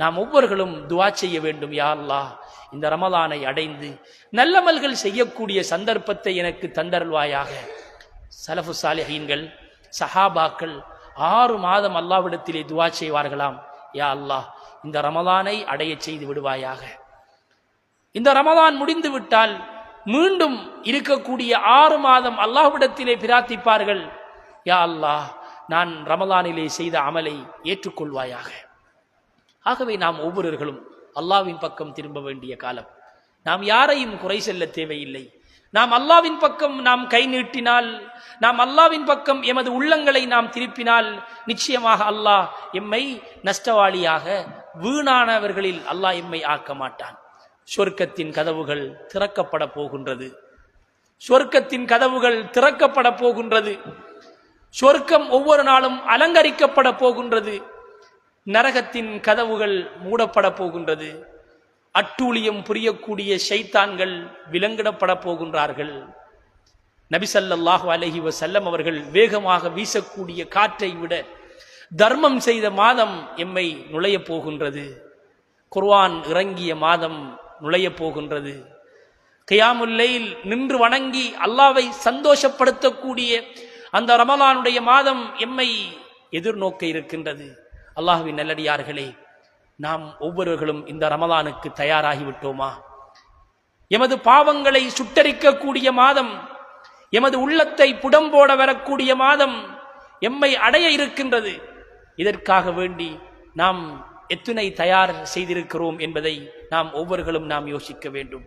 நாம் ஒவ்வொருவர்களும் துஆ செய்ய வேண்டும். யா அல்லாஹ், இந்த ரமலானை அடைந்து நல்லமல்கள் செய்யக்கூடிய சந்தர்ப்பத்தை எனக்கு தந்தருள்வாயாக. சலஃபு சாலிஹீன்கள், சஹாபாக்கள் 6 மாதம் அல்லாஹ்விடத்திலே துஆ செய்வார்களாம். யா அல்லாஹ், இந்த ரமலானை அடைய செய்து விடுவாயாக. இந்த ரமலான் முடிந்து விட்டால் மீண்டும் இருக்கக்கூடிய 6 மாதம் அல்லாஹ்விடத்திலே பிரார்த்திப்பார்கள். யா அல்லாஹ், நான் ரமலானிலே செய்த அமலை ஏற்றுக்கொள்வாயாக. ஆகவே நாம் ஒவ்வொருவர்களும் அல்லாஹ்வின் பக்கம் திரும்ப வேண்டிய காலம். நாம் யாரையும் குறை சொல்ல தேவையில்லை. நாம் அல்லாஹ்வின் பக்கம் நாம் கை நீட்டினால், நாம் அல்லாஹ்வின் பக்கம் எமது உள்ளங்களை நாம் திருப்பினால், நிச்சயமாக அல்லாஹ் எம்மை நஷ்டவாளியாக, வீணானவர்களில் அல்லாஹ் எம்மை ஆக்க மாட்டான். சொர்க்கத்தின் கதவுகள் திறக்கப்பட போகின்றது. சொர்க்கத்தின் கதவுகள் திறக்கப்பட போகின்றது. சொர்க்கம் ஒவ்வொரு நாளும் அலங்கரிக்கப்பட போகின்றது. நரகத்தின் கதவுகள் மூடப்பட போகின்றது. அட்டூழியம் புரியக்கூடிய ஷைத்தான்கள் விலங்கிடப்பட போகின்றார்கள். நபி ஸல்லல்லாஹு அலைஹி வஸல்லம் அவர்கள் வேகமாக வீசக்கூடிய காற்றை விட தர்மம் செய்த மாதம் எம்மை நுழைய போகின்றது. குர்ஆன் இறங்கிய மாதம் நுழைய போகின்றது. கியாமுல் லைல் நின்று வணங்கி அல்லாஹ்வை சந்தோஷப்படுத்தக்கூடிய அந்த ரமலானுடைய மாதம் எம்மை எதிர்நோக்க இருக்கின்றது. அல்லாஹ்வின் நல்லடியார்களே, நாம் ஒவ்வொருவர்களும் இந்த ரமலானுக்கு தயாராகிவிட்டோமா? எமது பாவங்களை சுட்டரிக்கக்கூடிய மாதம், எமது உள்ளத்தை புடம்போட வரக்கூடிய மாதம் எம்மை அடைய இருக்கின்றது. இதற்காக வேண்டி நாம் எத்தனை தயார் செய்திருக்கிறோம் என்பதை நாம் ஒவ்வொருவர்களும் நாம் யோசிக்க வேண்டும்.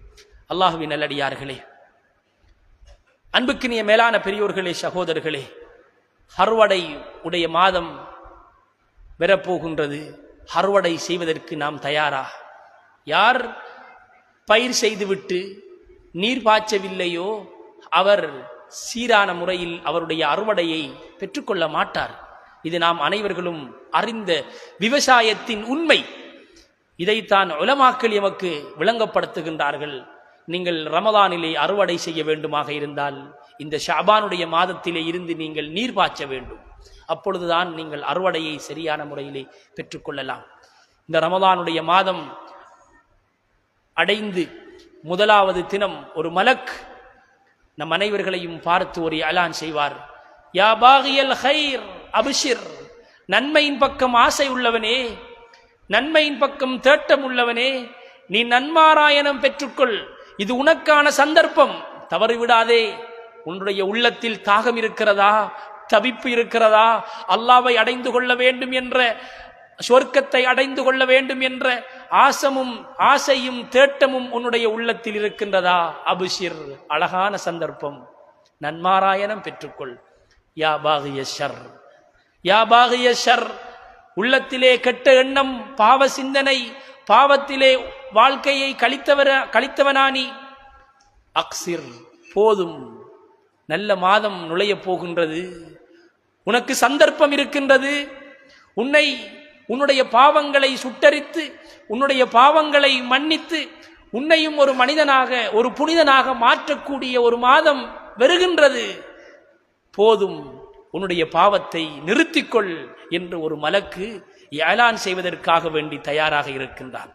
அல்லாஹ்வின் நல்லடியார்களே, அன்புக்கினிய மேலான பெரியோர்களே, சகோதரர்களே, அறுவடை உடைய மாதம் வரப்போகின்றது. அறுவடை செய்வதற்கு நாம் தயாரா? யார் பயிர் செய்துவிட்டு நீர் பாய்ச்சவில்லையோ அவர் சீரான முறையில் அவருடைய அறுவடையை பெற்றுக்கொள்ள மாட்டார். இது நாம் அனைவர்களும் அறிந்த விவசாயத்தின் உண்மை. இதைத்தான் உலமாக்கள் எமக்கு விளங்கப்படுத்துகின்றார்கள். நீங்கள் ரமலானிலே அறுவடை செய்ய வேண்டுமாக இருந்தால் இந்த ஷாபானுடைய மாதத்திலே இருந்து நீங்கள் நீர் பாய்ச்ச வேண்டும். அப்பொழுதுதான் நீங்கள் அறுவடையை சரியான முறையிலே பெற்றுக்கொள்ளலாம். இந்த ரமலானுடைய மாதம் அடைந்து முதலாவது தினம் ஒரு மலக் நம் அனைவர்களையும் பார்த்து ஒரு அலான் செய்வார். யா பாகியல் ஹைர் அபிஷிர், நன்மையின் பக்கம் ஆசை உள்ளவனே, நன்மையின் பக்கம் தேட்டம் உள்ளவனே, நீ நன்மாராயணம் பெற்றுக்கொள். இது உனக்கான சந்தர்ப்பம். தவறிவிடாதே. உன்னுடைய உள்ளத்தில் தாகம் இருக்கிறதா, தவிப்பு இருக்கிறதா, அல்லாஹ்வை அடைந்து கொள்ள வேண்டும் என்ற, சொர்க்கத்தை அடைந்து கொள்ள வேண்டும் என்ற ஆசையும் தேட்டமும் உன்னுடைய உள்ளத்தில் இருக்கின்றதா? அபிஷிர், அழகான சந்தர்ப்பம், நன்மாராயணம் பெற்றுக்கொள். யா பாகிய ஷர், யா பாகிய ஷர், உள்ளத்திலே கெட்ட எண்ணம், பாவ சிந்தனை, பாவத்திலே வாழ்க்கையை கழித்தவனானி, அக்சிர், போதும், நல்ல மாதம் நுழைய போகின்றது, உனக்கு சந்தர்ப்பம் இருக்கின்றது. உன்னுடைய பாவங்களை சுட்டரித்து, உன்னுடைய பாவங்களை மன்னித்து, உன்னையும் ஒரு மனிதனாக, ஒரு புனிதனாக மாற்றக்கூடிய ஒரு மாதம் வருகின்றது. போதும், உன்னுடைய பாவத்தை நிறுத்திக்கொள் என்று ஒரு மலக்கு ஏலான் செய்வதற்காக வேண்டி தயாராக இருக்கின்றான்.